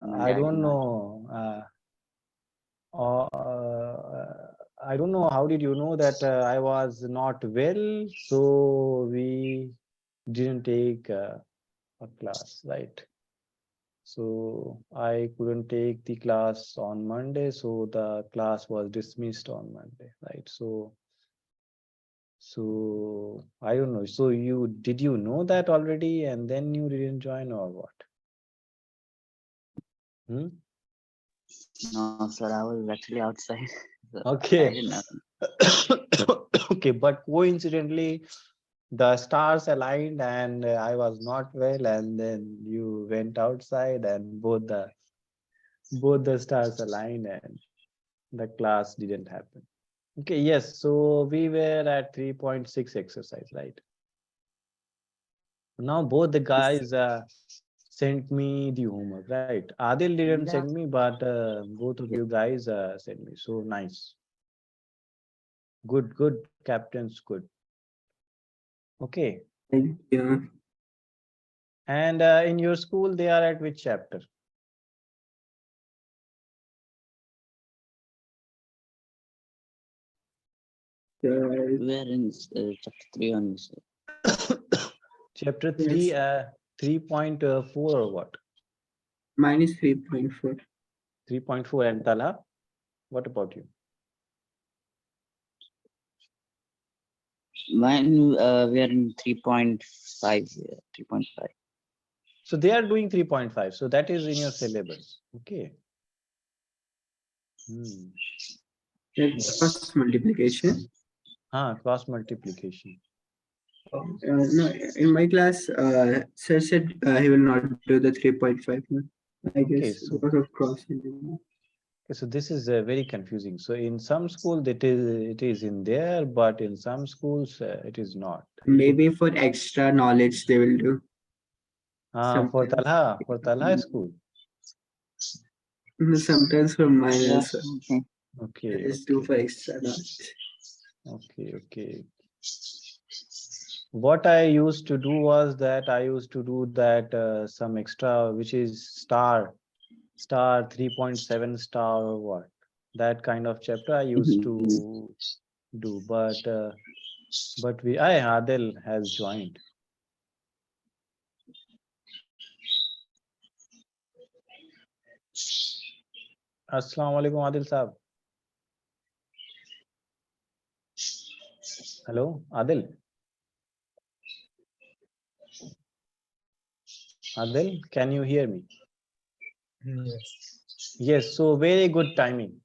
I don't know. I don't know. How did you know that I was not well? So we didn't take a class, right? So I couldn't take the class on Monday, so the class was dismissed on Monday, right? So I don't know. So did you know that already and then you didn't join or what? Hmm? No, sir, I was actually outside. So I Okay. didn't know. Okay, but coincidentally, the stars aligned and I was not well, and then you went outside and both the stars aligned and the class didn't happen. Okay, yes. So we were at 3.6 exercise, right? Now both the guys sent me the homework, right? Adil didn't send me, but both of you guys sent me. So nice. Good, captains, good. Okay. Thank you. And in your school, they are at which chapter? Uh, We are in chapter 3 only, sir. Chapter Yes. 3.4 or what? Mine is 3.4. 3.4. And Talha, what about you? Mine, we are in 3.5 here, 3.5. So they are doing 3.5. So that is in your syllabus. Okay. That's cross multiplication. Cross multiplication. No, in my class, sir said he will not do the 3.5. No? I Okay, guess because of cross. so this is very confusing. So in some schools it is in there, but in some schools it is not. Maybe for extra knowledge they will do. For Sometimes. Talha school. Sometimes for mine Yeah, also. okay. I Okay, just do for extra knowledge. okay. What I used to do was that I used to do that some extra, which is star 3.7 star or what, that kind of chapter I used to do, but Adil has joined. Assalamu alaikum, Adil Saab. Hello, Adil. Adil, can you hear me? Yes, so very good timing.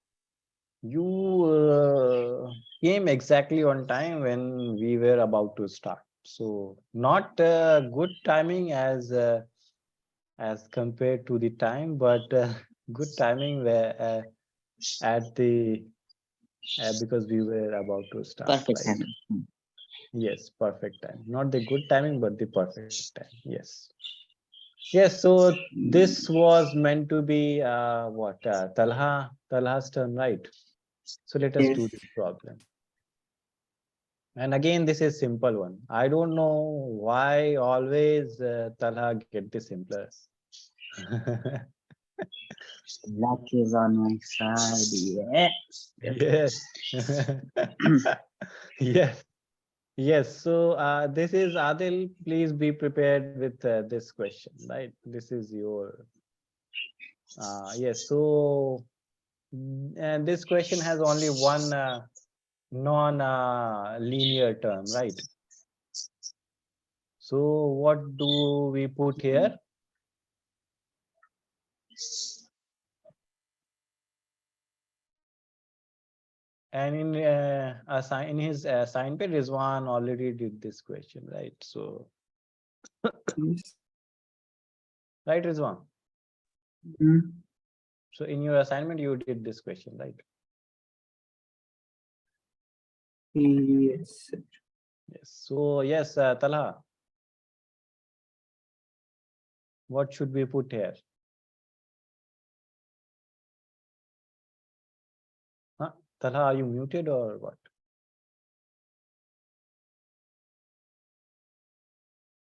You came exactly on time when we were about to start. So not good timing as compared to the time, but good timing where at the because we were about to start, Perfect right? timing. Yes, perfect time. Not the good timing, but the perfect time. Yes. Yes, so this was meant to be what Talha's turn, right? So let us do Yes. this problem. And again, this is simple one. I don't know why always Talha get the simpler. Luck is on my side. Yes. Yes. Yes. Yes. So this is Adil. Please be prepared with this question, right? This is your yes. So and this question has only one non-linear term, right? So what do we put here? And in his assignment, Rizwan already did this question, right? So, Yes. right, Rizwan? Mm. So in your assignment, you did this question, right? Yes. Yes. So yes, Talha, what should we put here? Huh? Talha, are you muted or what?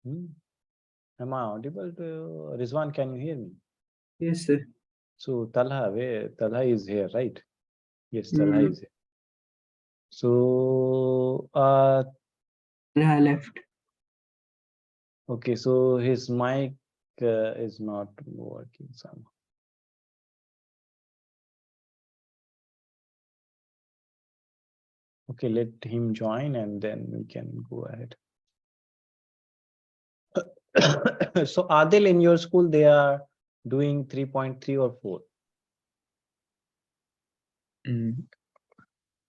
Hmm? Am I audible to Rizwan? Can you hear me? Yes, sir. So Talha, where Talha is here, right? Yes, Talha Mm, is here. So Talha left. okay, so his mic is not working somehow. Okay, let him join and then we can go ahead. So Adil, in your school, they are doing 3.3 or 4?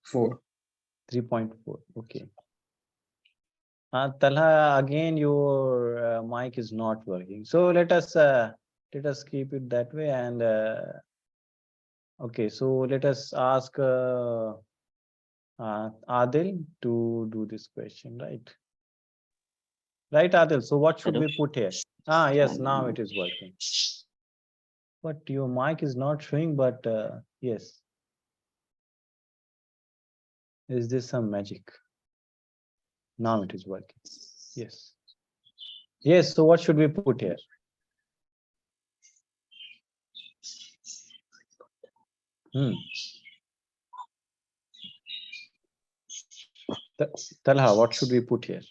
4. 3.4. Okay. Talha, again, your mic is not working. So let us keep it that way. And okay, so let us ask Adil to do this question, right? Right, Adil. So what should Hello. we put here? Yes, now it is working. But your mic is not showing, but yes. Is this some magic? Now it is working. Yes. Yes, so what should we put here? Talha, what should we put here?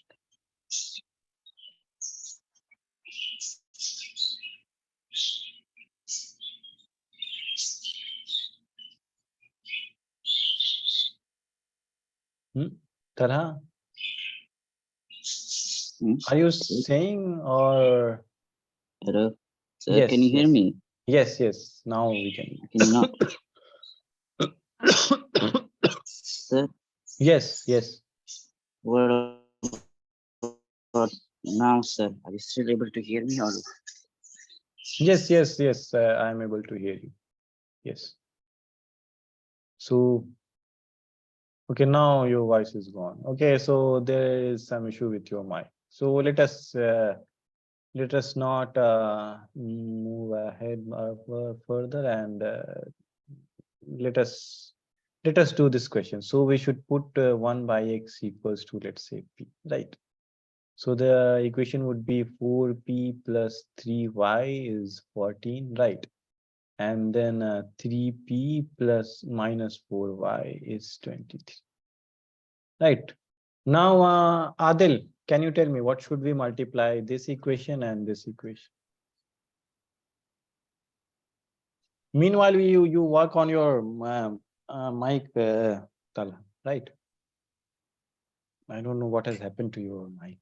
Talha, are you saying or? Hello. Sir, Yes, can you hear yes. me? Yes, yes. Now we can. Can you not? Sir, Yes, yes. what about now, sir? Are you still able to hear me? Or Yes, yes, yes. I am able to hear you. Yes. So, okay, now your voice is gone. Okay, so there is some issue with your mic. So let us not move ahead further and let us do this question. So we should put 1 by x equals to, let's say, p, right? So the equation would be 4p plus 3y is 14, right? And then 3p plus minus 4y is 23. Right. Now, Adil, can you tell me what should we multiply this equation and this equation? Meanwhile, you work on your mic, Talha, right? I don't know what has happened to your mic.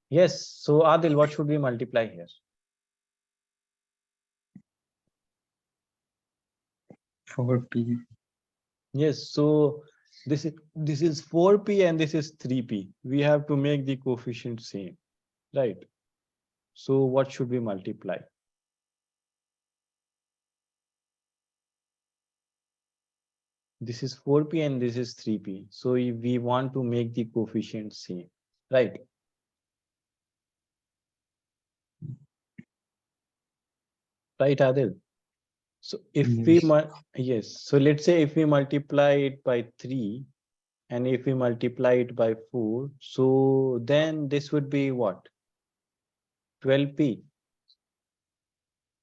Yes. So Adil, what should we multiply here? 4p. Yes. So this is 4p and this is 3p. We have to make the coefficient same, right? So what should we multiply? This is 4p and this is 3p. So if we want to make the coefficient same, right? Right, Adil? So if we yes, so let's say if we multiply it by 3 and if we multiply it by 4, so then this would be what? 12p,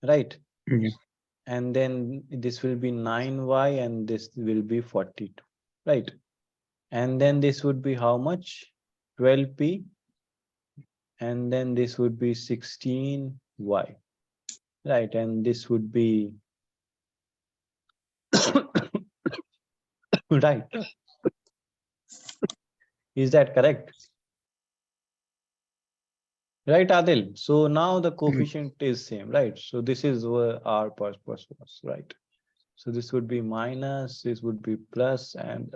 right? Yeah. And then this will be 9y and this will be 42, right? And then this would be how much? 12p, and then this would be 16y, right? And this would be right. Is that correct? Right, Adil? So now the coefficient is same, right? So this is our purpose was, right? So this would be minus, this would be plus, and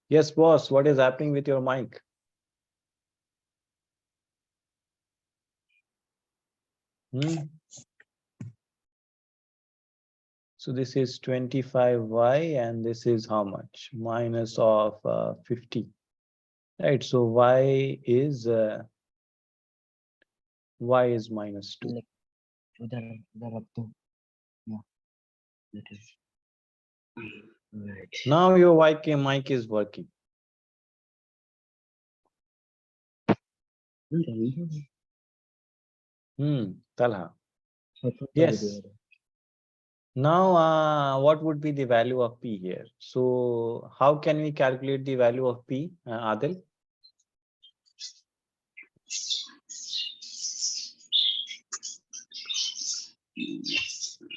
yes, boss, what is happening with your mic? So this is 25y and this is how much? Minus of 50, right? So y is minus 2. Yeah, that is. Right. Now your mic is working. Talha. Yes. Now, what would be the value of P here? So, how can we calculate the value of P, Adil?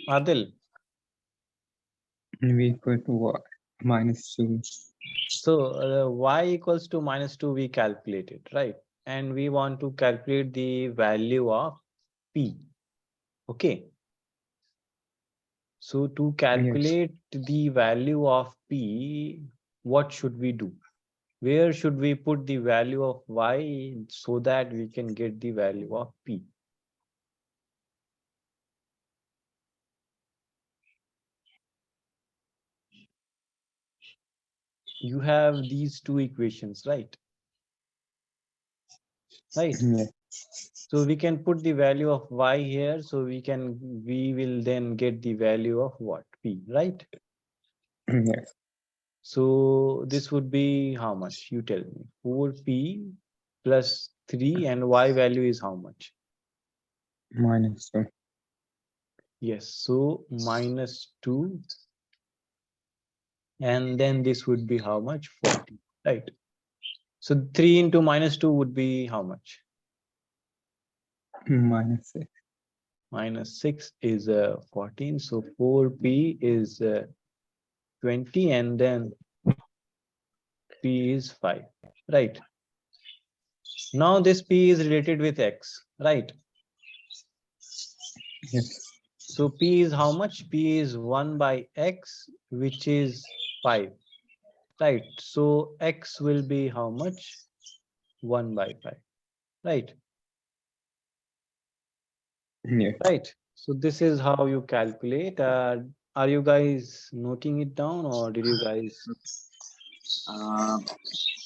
Adil. V equal to what? -2. So, y equals to -2, we calculated, right? And we want to calculate the value of P. Okay. So, to calculate the value of P, what should we do? Where should we put the value of y so that we can get the value of P? You have these two equations, right? Right. Yes. So we can put the value of y here. So we will then get the value of what? P, right? Yes. So this would be how much? You tell me. 4p plus 3 and y value is how much? -2. Yes. So -2. And then this would be how much? 40, right? So 3 into -2 would be how much? -6. -6 is 14. So 4p is 20 and then p is 5, right? Now this p is related with x, right? Yes. So p is how much? P is 1 by x, which is 5, right? So x will be how much? 1 by 5, right? Yes. Right. So this is how you calculate. Are you guys noting it down or did you guys?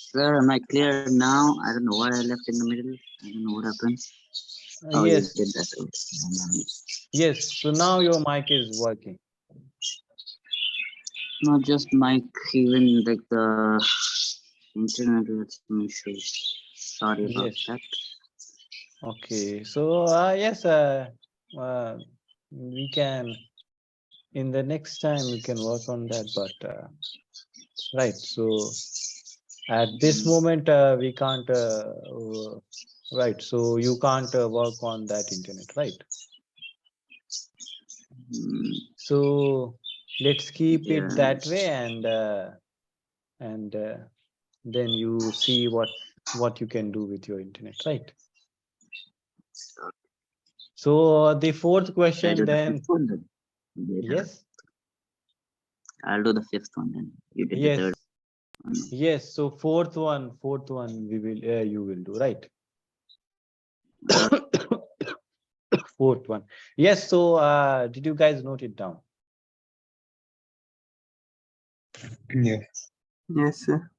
Sir, am I clear now? I don't know what I left in the middle. I don't know what happened. Oh, you Yes, did that. Okay. yes. So now your mic is working. Not just mic, even like the internet had some issues. Sorry about Yes. that. Okay. So yes, we can in the next time we can work on that. But right. So at this moment we can't. Right. So you can't work on that internet, right? Mm, So let's keep it that way, yes. and then you see what you can do with your internet, right? So the fourth Should I question do the fifth then, one then? Later. yes, I'll do the fifth one then. You did the third yes, one. yes. So fourth one we will you will do, right? Uh, Fourth one, yes. So did you guys note it down? Yes. Yes, sir.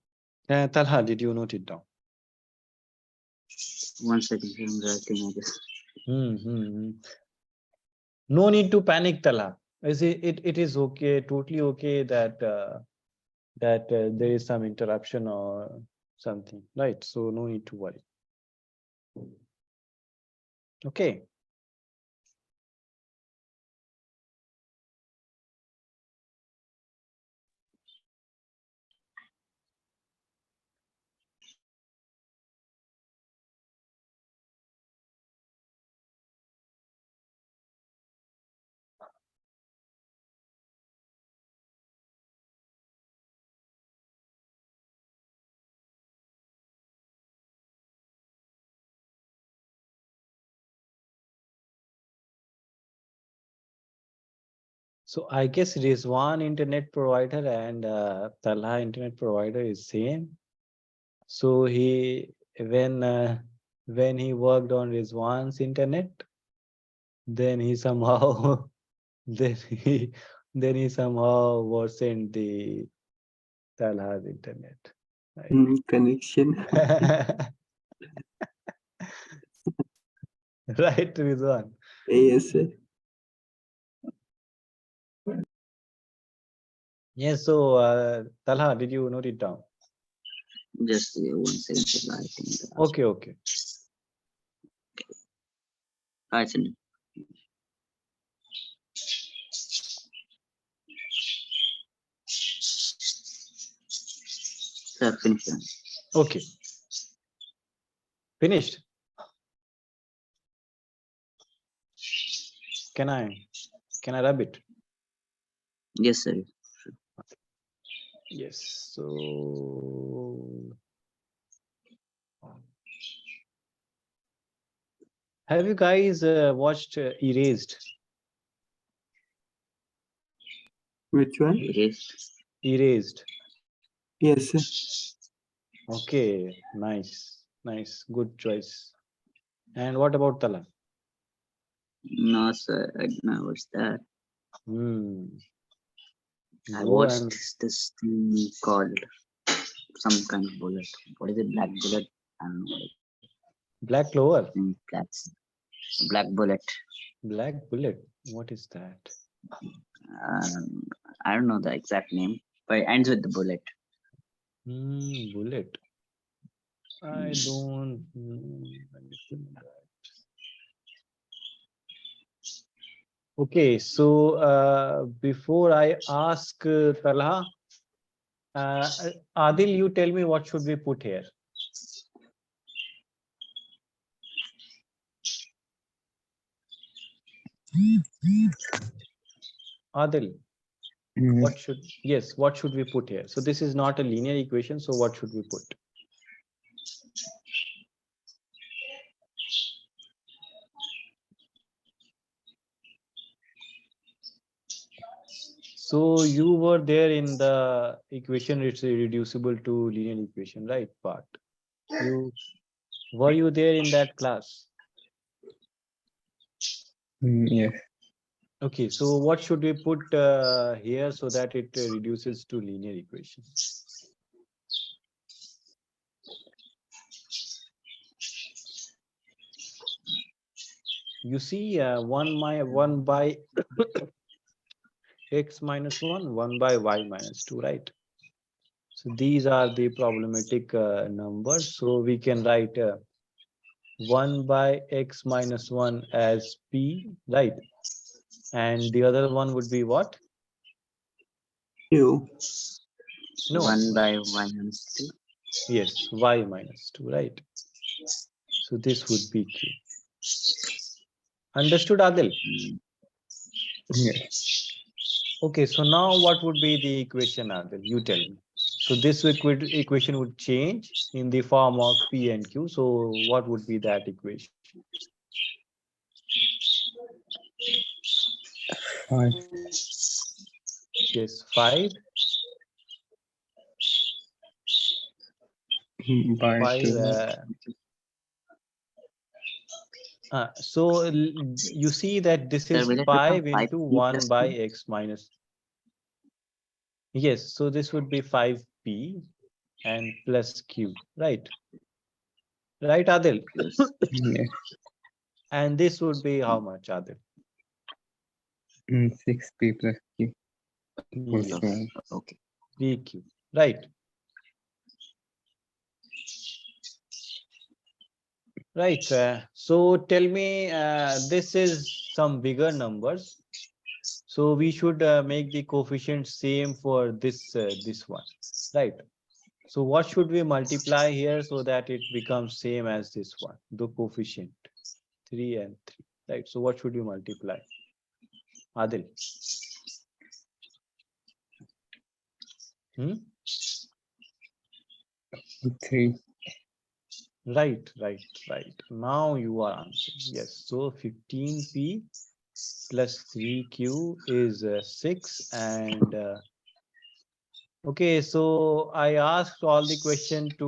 Talha, did you note it down? 1 second, I'm writing, I guess. Hmm. No need to panic, Talha. It is okay, totally okay that there is some interruption or something, right? So no need to worry. Okay. So I guess Rizwan internet provider and Talha internet provider is same. So when he worked on Rizwan's internet, then he somehow then he then he somehow worsened the Talha's internet. Right. Connection. Right, Rizwan. Yes, sir. Yes, so Talha, did you note it down? Just 1 second, sir, I think. Okay, okay. It's in. Sir, finish. Okay. Finished. Can I rub it? Yes, sir. Yes. So have you guys watched Erased? Which one? Erased. Erased. Yes, sir. Okay. Nice. Nice. Good choice. And what about Tala? No, sir. I don't know what's that. Hmm. I Go watched and this thing called some kind of bullet. What is it? Black bullet? I don't know. Black Clover. That's black bullet. Black Bullet. What is that? I don't know the exact name, but it ends with the bullet. Bullet. I don't know anything. Okay, so before I ask Talha, Adil, you tell me what should we put here? Adil, what should we put here? So this is not a linear equation, so what should we put? So you were there in the equation, it's reducible to linear equation, right? Part. Were you there in that class? Yes. Okay, so what should we put here so that it reduces to linear equation? You see, 1 by x minus 1 by y minus 2, right? So these are the problematic numbers. So we can write 1 by x minus 1 as p, right? And the other one would be what? Q. No. 1 by 1 minus 2. Yes, y minus 2, right? So this would be q. Understood, Adil? Yes. Okay, so now what would be the equation, Adil? You tell me. So this equation would change in the form of P and Q. So what would be that equation? 5 Yes, 5 by 5 2. so you see that this Sir, is will it 5 become 5 into p 1 plus by q? x minus. Yes, so this would be 5p and plus q, right? Right, Adil? Plus Yes. And this would be how much, Adil? 6p plus q. Yes, plus. Okay. pq, right? Right. So tell me, this is some bigger numbers. So we should make the coefficient same for this one, right? So what should we multiply here so that it becomes same as this one, the coefficient 3 and 3, right? So what should you multiply, Adil? Hmm? 3. Right. Now you are answering. Yes. So 15p plus 3q is 6 and okay, so I asked all the question to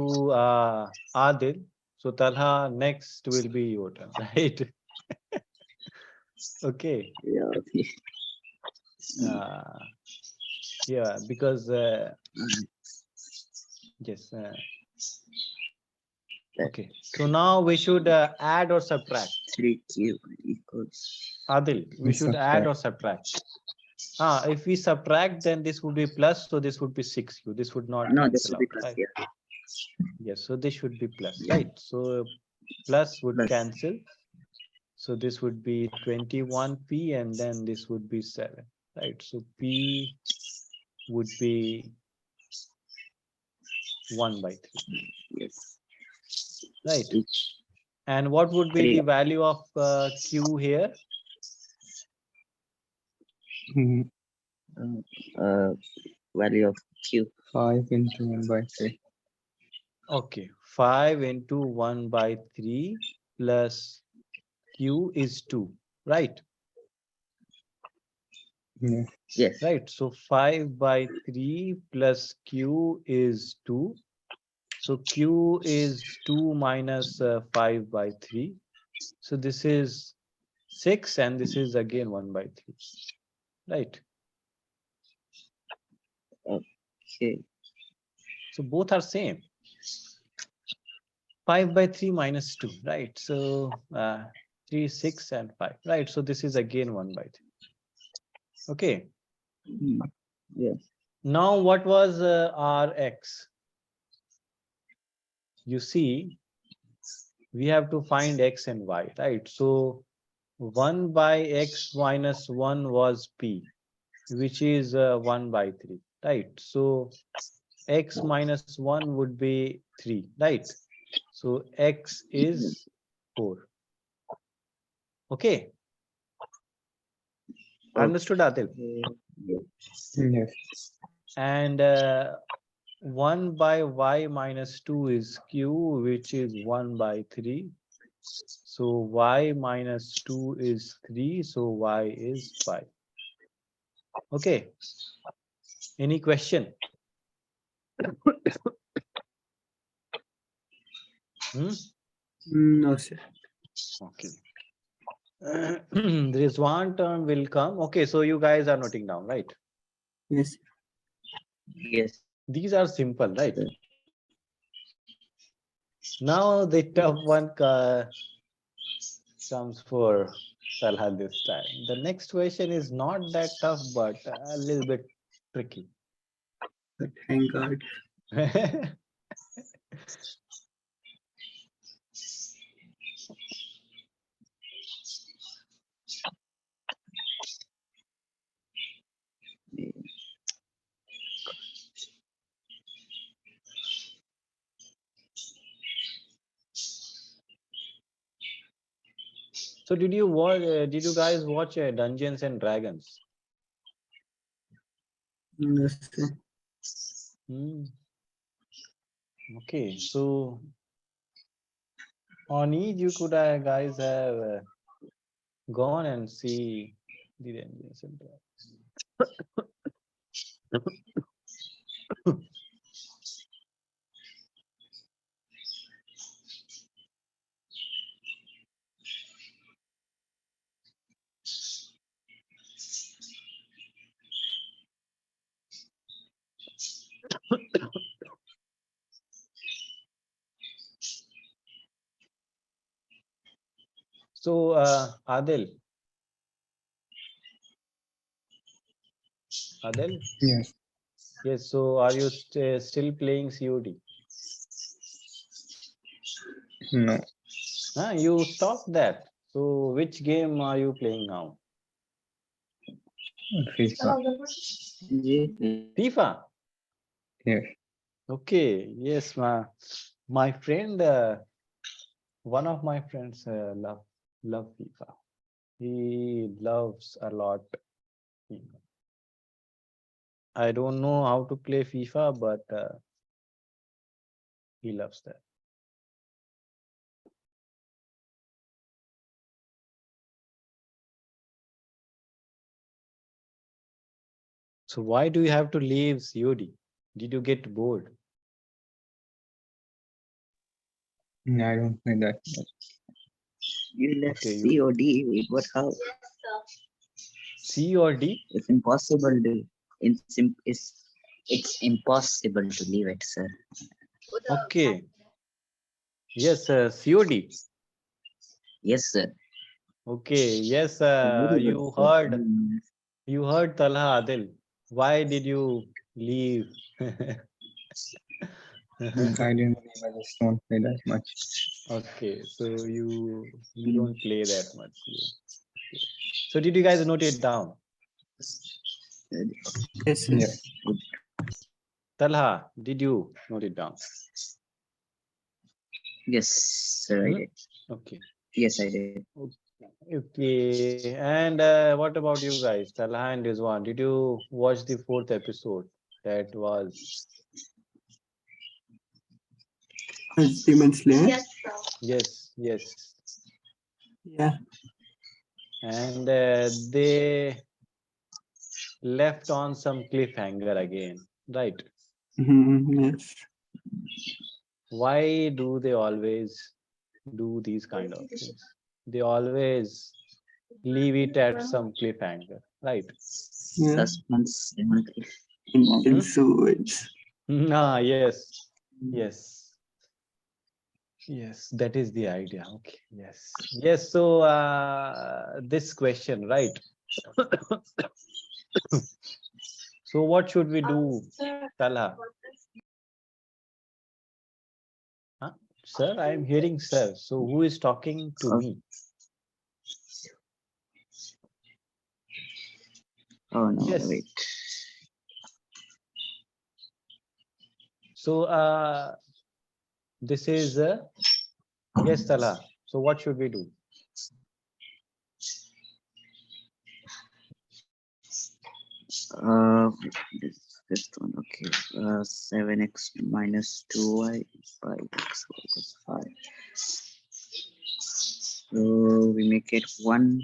Adil. So Talha, next will be your turn, right? Okay. Yeah, okay. Yeah, because yes. Okay. So now we should add or subtract. 3q equals. Adil, we should add or subtract. If we subtract, then this would be plus, so this would be 6q. This would not No, this cancel should be out, plus right? here. Yes, so this should be plus, right? So plus would Plus. cancel. So this would be 21p, and then this would be 7, right? So p would be 1/3, Yes. right? And what would be 3. the value of q here? Hmm, Value of Q. 5 into 1 by 3. Okay, 5 into 1/3 plus q is 2, right? Yeah. Yes. Right. So 5/3 plus q is 2. So q is 2 minus 5/3. So this is 6, and this is again 1/3. Right. Okay. So both are same. 5/3 minus 2. Right. So 3, 6, and 5. Right. So this is again 1/3. Okay. Yes. Now what was our x? You see, we have to find x and y, right? So 1 by x minus 1 was p, which is 1/3, right? So x minus 1 would be 3, right? So x is 4. Okay, understood, Adil? Yes. And 1 by y minus 2 is q, which is 1/3. So y minus 2 is 3, so y is 5. Okay, any question? Hmm? No, sir. Okay. There is one term will come. Okay, so you guys are noting down, right? Yes. Yes. These are simple, right? Now the tough one comes for Talha this time. The next question is not that tough, but a little bit tricky. Thank God. So did you watch? Did you guys watch Dungeons and Dragons? No, sir. Hmm. Okay, so on each you could guys have gone and see the Dungeons and Dragons. So Adil, Yes. yes. So are you still playing COD? No. You stopped that. So which game are you playing now? FIFA. FIFA. Yes. Okay. Yes, my friend, one of my friends love FIFA. He loves a lot. FIFA. I don't know how to play FIFA, but he loves that. So why do you have to leave COD? Did you get bored? I don't play that much. You left Okay, COD. What? How? C or D? It's impossible to. It's impossible to leave it, sir. Okay. Yes, COD. Yes, sir. Okay. Yes, Very good, sir. you heard Talha Adil. Why did you leave? I didn't believe, I just don't play that much. Okay, so you don't play that much. Okay. So did you guys note it down? Yes, Yeah. yes. Talha, did you note it down? Yes, sir, I Hmm? did. Okay. Yes, I did. Okay. And what about you guys? Talha and Rizwan, did you watch the fourth episode? That was Demon Slayer. yes. Yeah. And they left on some cliffhanger again, right? Yes. Why do they always do these kind of things? They always leave it at some cliffhanger, right? Yeah. Suspense. Definitely. Hmm? Intense words. Ah, yes, that is the idea. Okay, yes. So this question, right? So what should we do, Talha? Huh? Sir, I am hearing sir. So who is talking to me? Oh no, Yes. wait. So this is yes, Talha. So what should we do? This one, okay. 7x minus 2y by x equals 5. So we make it 1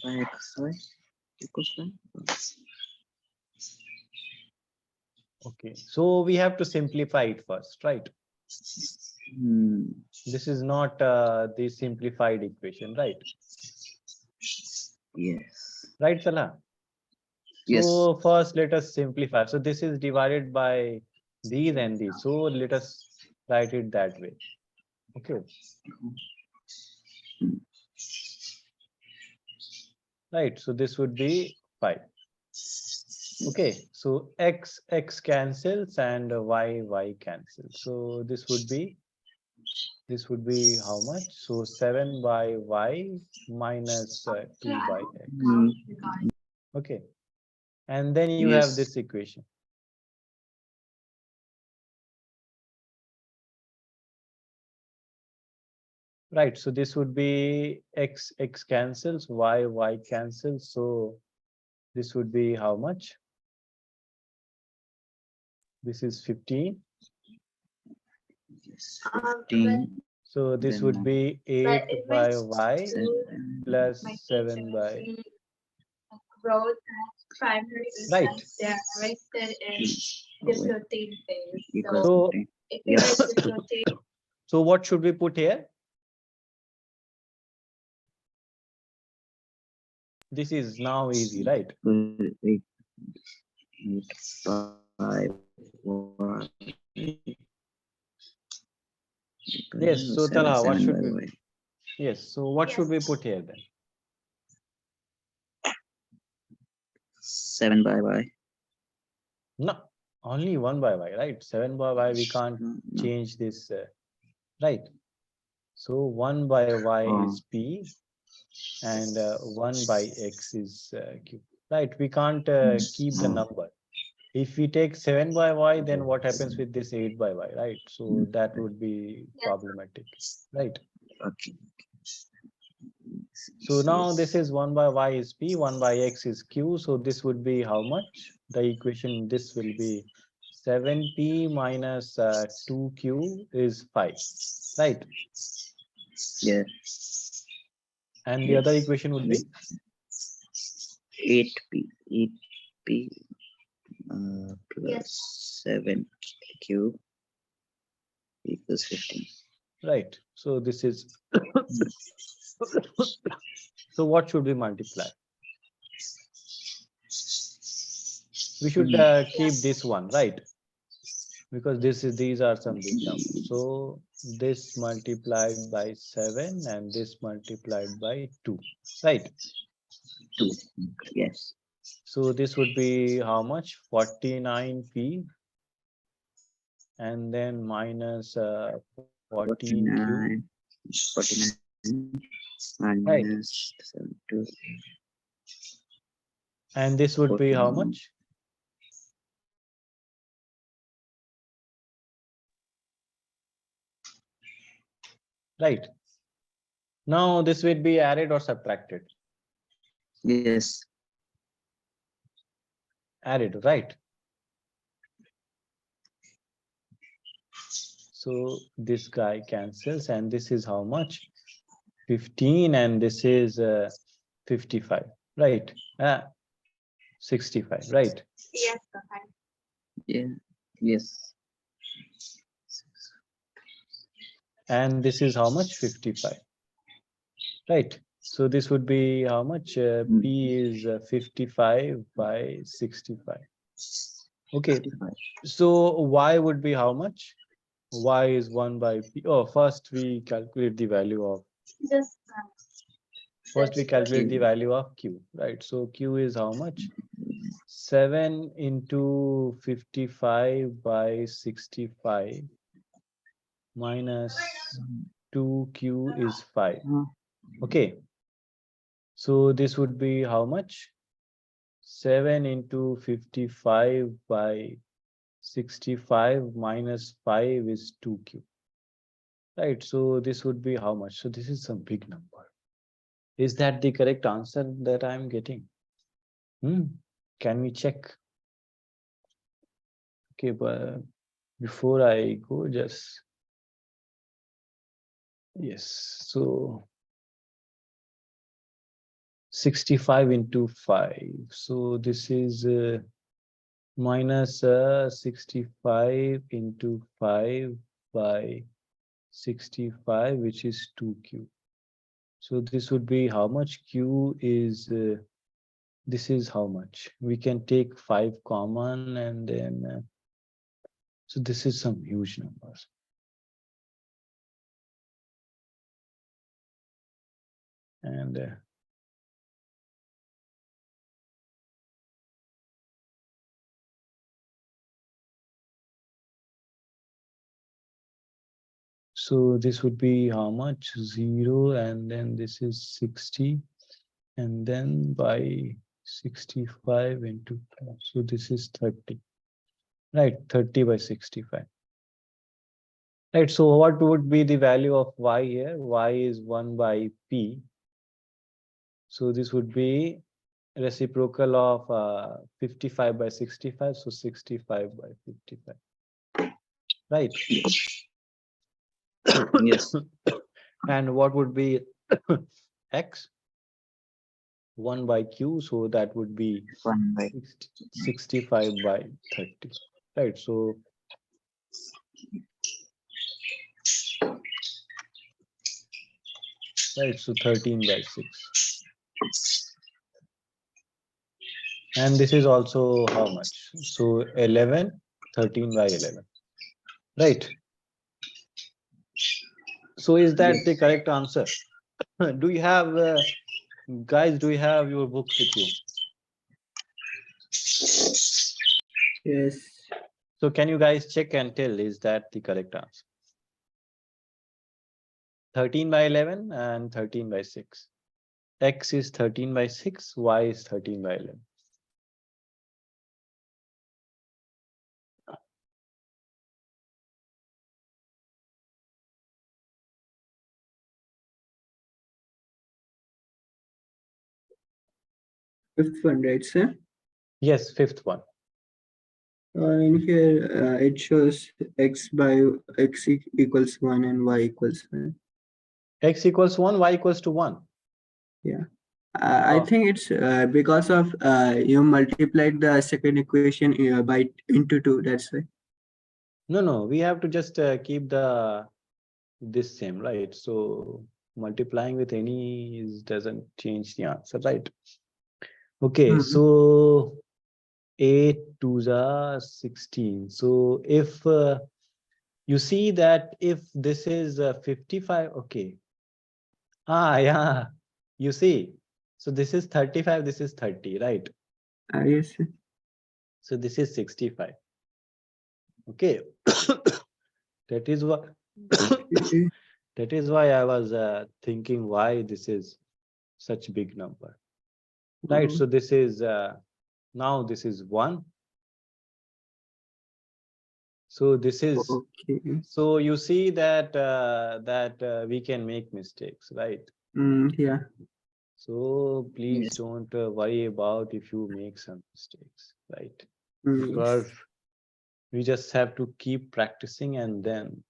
by xy equals 1. Okay. So we have to simplify it first, right? Hmm. This is not the simplified equation, right? Yes. Right, Talha? Yes. So first, let us simplify. So this is divided by these and these. So let us write it that way. Okay. Right. So this would be 5. Okay. So x cancels and y cancels. So this would be how much? So 7 by y minus 2 by x. Hmm. Okay. And then you have Yes. this equation. Right. So this would be x cancels, y cancels. So this would be how much? This is 15. Yes. 15. So this would Then be 8 by y 7. plus 7 by. Right. Equals So 15. Yes. so what should we put here? This is now easy, right? 8 by Yes. So 7 Talha, what 7 should by we? y. Yes. So what should we put here then? 7 by y. No, only 1 by y, right? 7 by y, we can't No. change this, right? So 1 by y Oh. is p and 1 by x is q, right? We can't keep the number. If we take 7 by y, then what happens with this 8 by y, right? So that would be problematic, right? Okay. So now this Yes. is 1 by y is p, 1 by x is q. So this would be how much? The equation, this will be 7p minus 2q is 5, right? Yeah. And the other Yes. equation would be 8p. 8p plus 7q equals 15. right. So this is so what should we multiply? We should keep this one, right? Because these are some big numbers. So this multiplied by 7 and this multiplied by 2, right? 2. Yes. So this would be how much? 49p and then minus 14q, 49, 49 right? minus 72, And this would be how 14. much? Right. Now this would be added or subtracted? Yes. Added, right? So this guy cancels, and this is how much? 15, and this is 55, right? 65, right? Yeah. Yes. And this is how much? 55, right? So this would be how much? Mm, P is 55 by 65. Okay, 65. so Y would be how much? Y is 1 by P. Oh, first we calculate the value of, first we calculate the value of Q, right? So Q is how much? 7 into 55 by 65 minus 2Q is 5. Okay. So this would be how much? 7 into 55 by 65 minus 5 is 2Q. Right. So this would be how much? So this is some big number. Is that the correct answer that I'm getting? Can we check? Okay, but before I go, just yes. So 65 into 5. So this is minus 65 into 5 by 65, which is 2Q. So this would be how much? Q is, this is how much? We can take 5 common, and then, so this is some huge numbers. And so this would be how much? 0, and then this is 60, and then by 65 into 5. So this is 30, right? 30 by 65. Right, so what would be the value of Y here? Y is 1 by P. So this would be reciprocal of 55 by 65, so 65 by 55, right? Yes. And what would be X? 1 by Q, so that would be 1 by 65 by 30, right? So right, so 13 by 6. And this is also how much? So 11, 13 by 11, right? So is that the correct answer? Do you have, guys, do you have your books with you? Yes. So can you guys check and tell, is that the correct answer? 13 by 11 and 13 by 6. X is 13 by 6, Y is 13 by 11. Fifth one, right, sir? Yes, fifth one. In here, it shows x by x equals 1 and y equals 1. X equals 1, Y equals to 1. Yeah. I Oh. think it's because of you multiplied the second equation by into 2. That's why. No, we have to just keep this same, right? So multiplying with any doesn't change the answer, right? Okay, so 8 to the 16. So if you see that if this is 55, okay. Yeah, you see. So this is 35, this is 30, right? Yes, sir. So this is 65. Okay. That is what Okay. that is why I was thinking why this is such big number. Right. Oh, So this is now this is 1. So this is, okay. so you see that we can make mistakes, right? Yeah. So please Yes. don't worry about if you make some mistakes, right? Yes. Because we just have to keep practicing and then.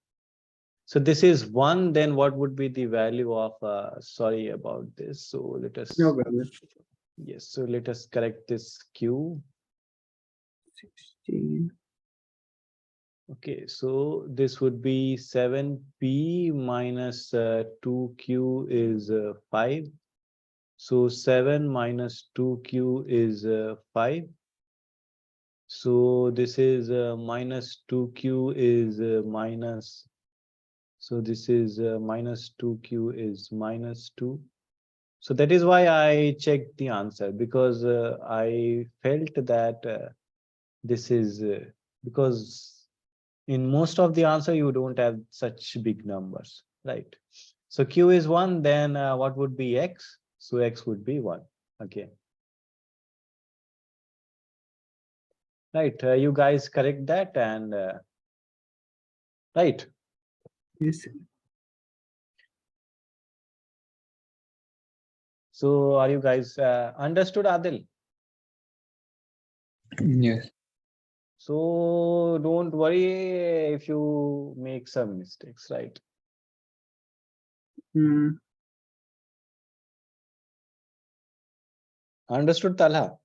So this is 1, then what would be the value of, sorry about this. So let us, No problem. yes, so let us correct this Q. 16. Okay, so this would be 7p minus 2q is 5. So 7 minus 2q is 5. So this is minus 2q is minus. So this is minus 2q is minus 2. So that is why I checked the answer, because I felt that this is because in most of the answer you don't have such big numbers, right? So q is 1, then what would be x? So x would be 1. Okay, right, you guys correct that, and right. Yes. So are you guys understood, Adil? Yes. So don't worry if you make some mistakes, right? Mm, Understood, Talha?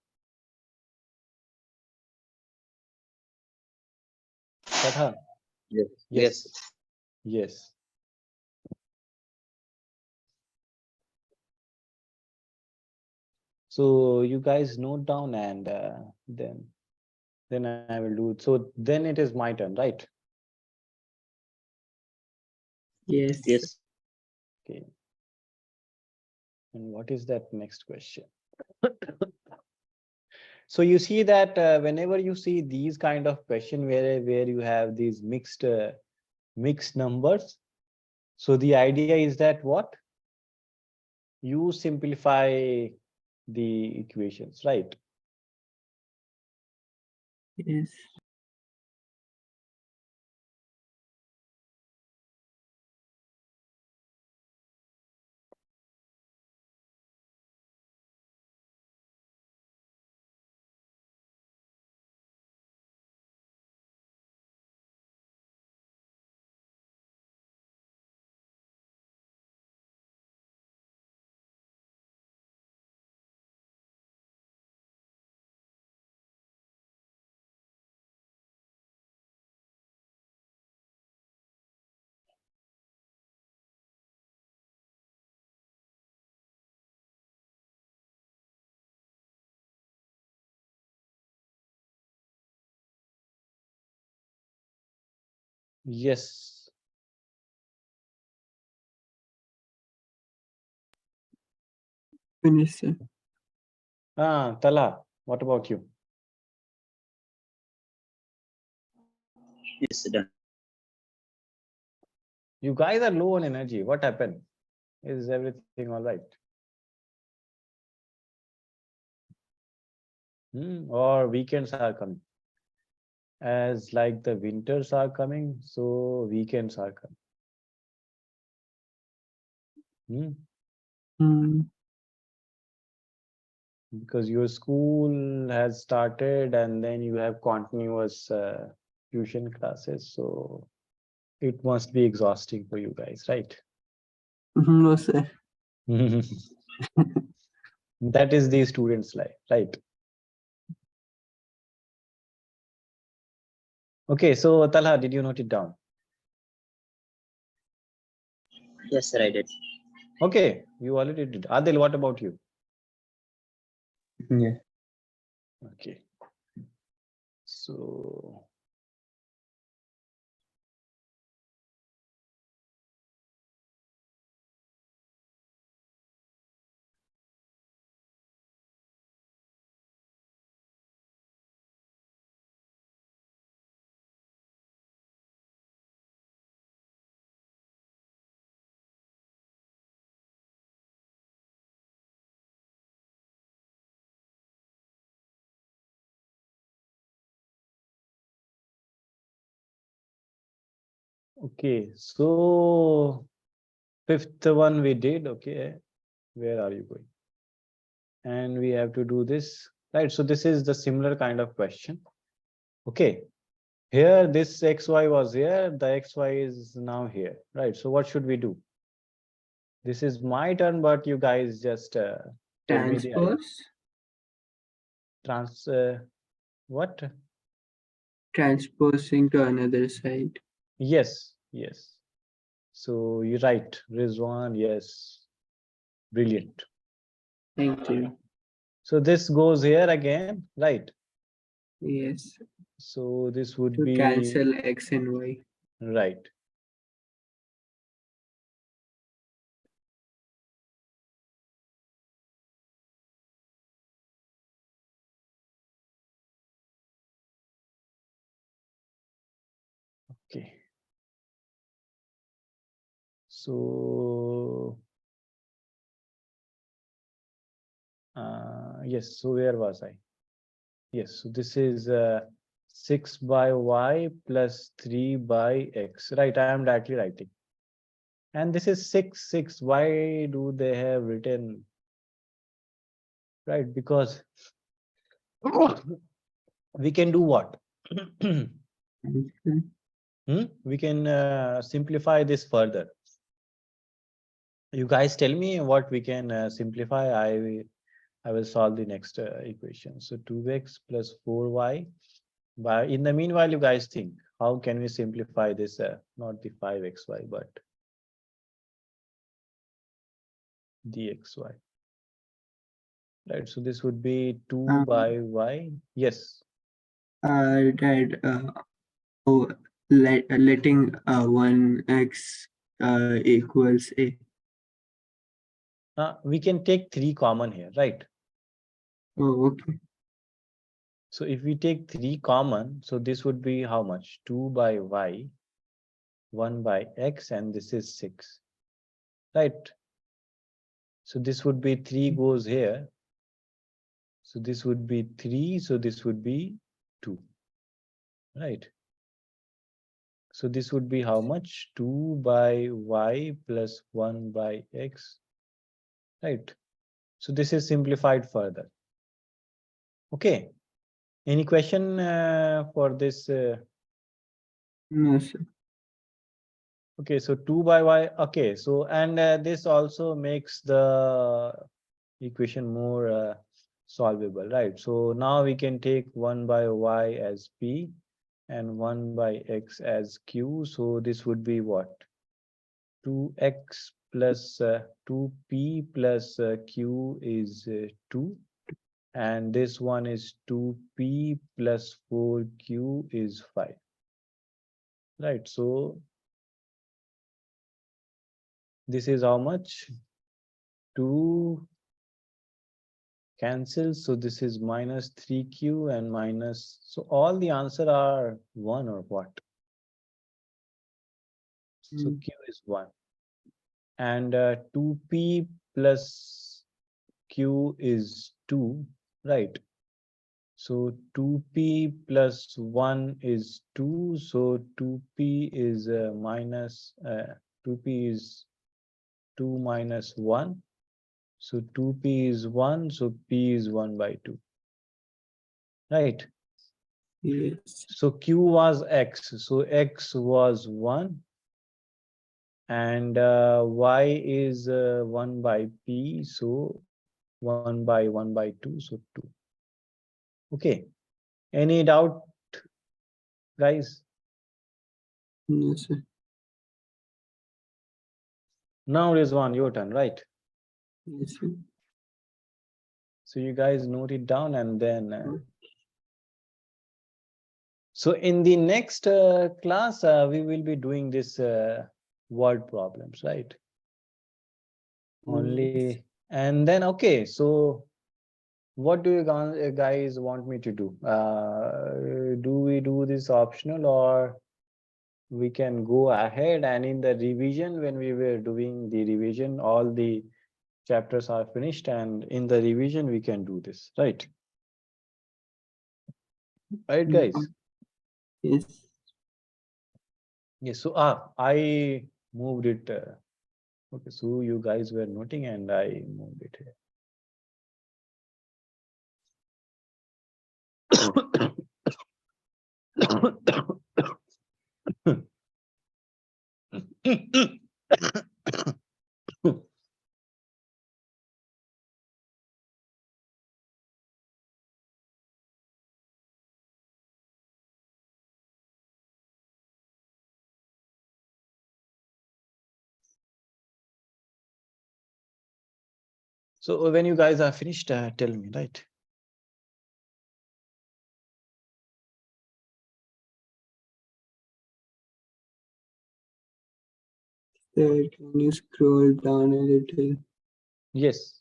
Talha? Yes. Yes. Yes. Yes. So you guys note down, and then I will do it. So then it is my turn, right? yes. Yes. Okay. And what is that next question? So you see that whenever you see these kind of question where you have these mixed numbers, so the idea is that what? You simplify the equations, right? Yes. Yes. Finish, sir. Tala, what about you? Yes. Done. You guys are low on energy. What happened? Is everything all right? Or weekends are coming? As like the winters are coming, so weekends are coming. Mm, Because your school has started and then you have continuous tuition classes, so it must be exhausting for you guys, right? no, sir. That is the student's life, right? Okay, so Talha, did you note it down? Yes, sir. I did. Okay, you already did. Adil, what about you? Yes. Okay, so Okay, so fifth one we did. Okay, where are you going? And we have to do this, right? So this is the similar kind of question. Okay, here this xy was here, the xy is now here, right? So what should we do? This is my turn, but you guys just tell me the idea. Transpose. Trans what? Transposing to another side. Yes, yes. So you're right, Rizwan. Yes, brilliant. Thank you. So this goes here again, right? Yes. So this would To be cancel X and Y. right. Okay. So yes. So where was I? Yes. So this is 6 by y plus 3 by x. Right. I am directly writing. And this is 6, 6. Why do they have written? Right. Because we can do what? Mhm. We can simplify this further. You guys tell me what we can simplify. I will solve the next equation. So 2x plus 4y. But in the meanwhile, you guys think, how can we simplify this? Not the 5xy, but dxy. Right. So this would be 2 by y. Yes. Dad, oh, letting 1x equals a. We can take 3 common here, right? Oh, okay. So if we take 3 common, so this would be how much? 2 by y, 1 by x, and this is 6. Right. So this would be 3 goes here. So this would be 3. So this would be 2. Right. So this would be how much? 2 by y plus 1 by x. Right. So this is simplified further. Okay. Any question for this? No, sir. Okay, so 2 by y. Okay, so and this also makes the equation more solvable, right? So now we can take 1 by y as p and 1 by x as q. So this would be what? 2x plus 2p plus q is 2. And this one is 2p plus 4q is 5. Right, so this is how much? 2 cancels, so this is minus 3q and minus, so all the answer are 1 or what? So q is 1. And 2p plus q is 2, right? So 2p plus 1 is 2. So 2p is minus 2p is 2 minus 1. So 2p is 1. So p is 1 by 2. Right. Yes. So q was x. So x was 1. And y is 1 by p. So 1 by 1 by 2. So 2. Okay. Any doubt, guys? No, sir. Now Rizwan, your turn, right? Yes, sir. So you guys note it down and then. So in the next class, we will be doing this word problems, right? Only, and then, okay, so what do you guys want me to do? Do we do this optional, or we can go ahead and in the revision, when we were doing the revision, all the chapters are finished, and in the revision we can do this, right? Right, guys? Yes. Yes. So I moved it. Okay. So you guys were noting, and I moved it here. So when you guys are finished, tell me, right? Sir, can you scroll down a little? Yes.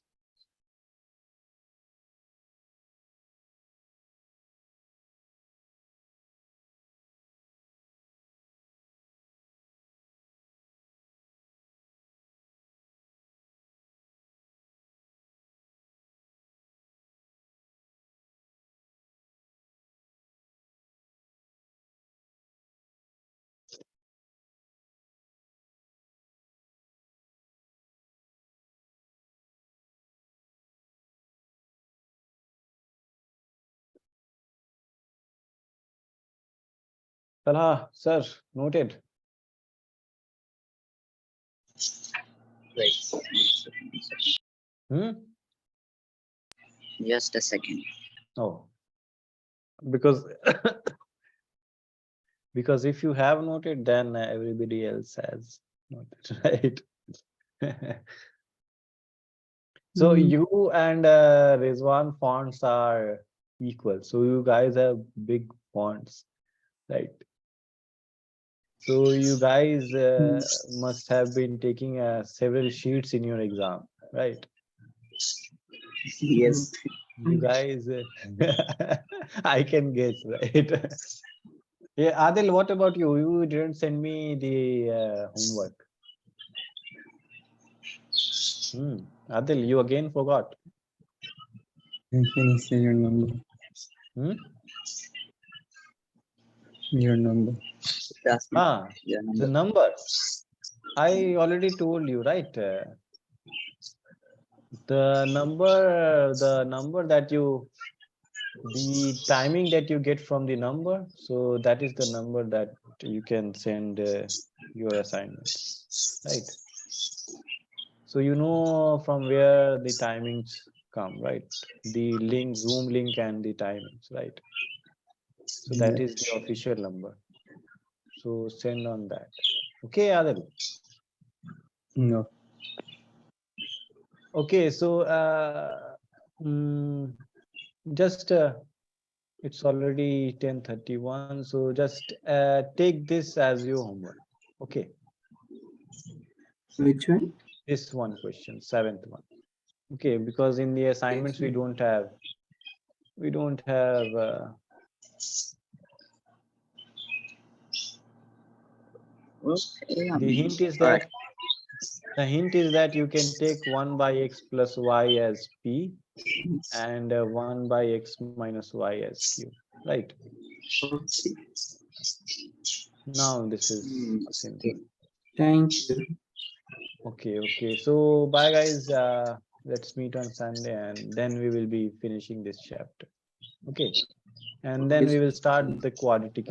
Salah, sir, noted. Wait, Hmm? just a second. Oh, because because if you have noted, then everybody else has noted, right? So Hmm. you and Rizwan fonts are equal. So you guys have big fonts, right? So you guys must have been taking several sheets in your exam, right? Yes. You guys, I can guess, right? Yeah, Adil, what about you? You didn't send me the homework. Adil, you again forgot. Can you say your number? Hmm? Your number. That's your The number. number. I already told you, right? The number that the timing that you get from the number. So that is the number that you can send your assignments, right? So you know from where the timings come, right? The link, Zoom link, and the timings, right? So that is the official number. So send on that. Okay, Adil. No. Okay, so mm, just it's already 10:31. So just take this as your homework. Okay, Which one? this one question, seventh one. Okay, because in the assignments we don't have Okay, I the mean, hint is all right. that the hint is that you can take 1 by x plus y as p and 1 by x minus y as q, right? Okay. Now this is Okay. simple. Thank you. Okay, so bye guys, let's meet on Sunday and then we will be finishing this chapter. Okay, and then we will start the quadratic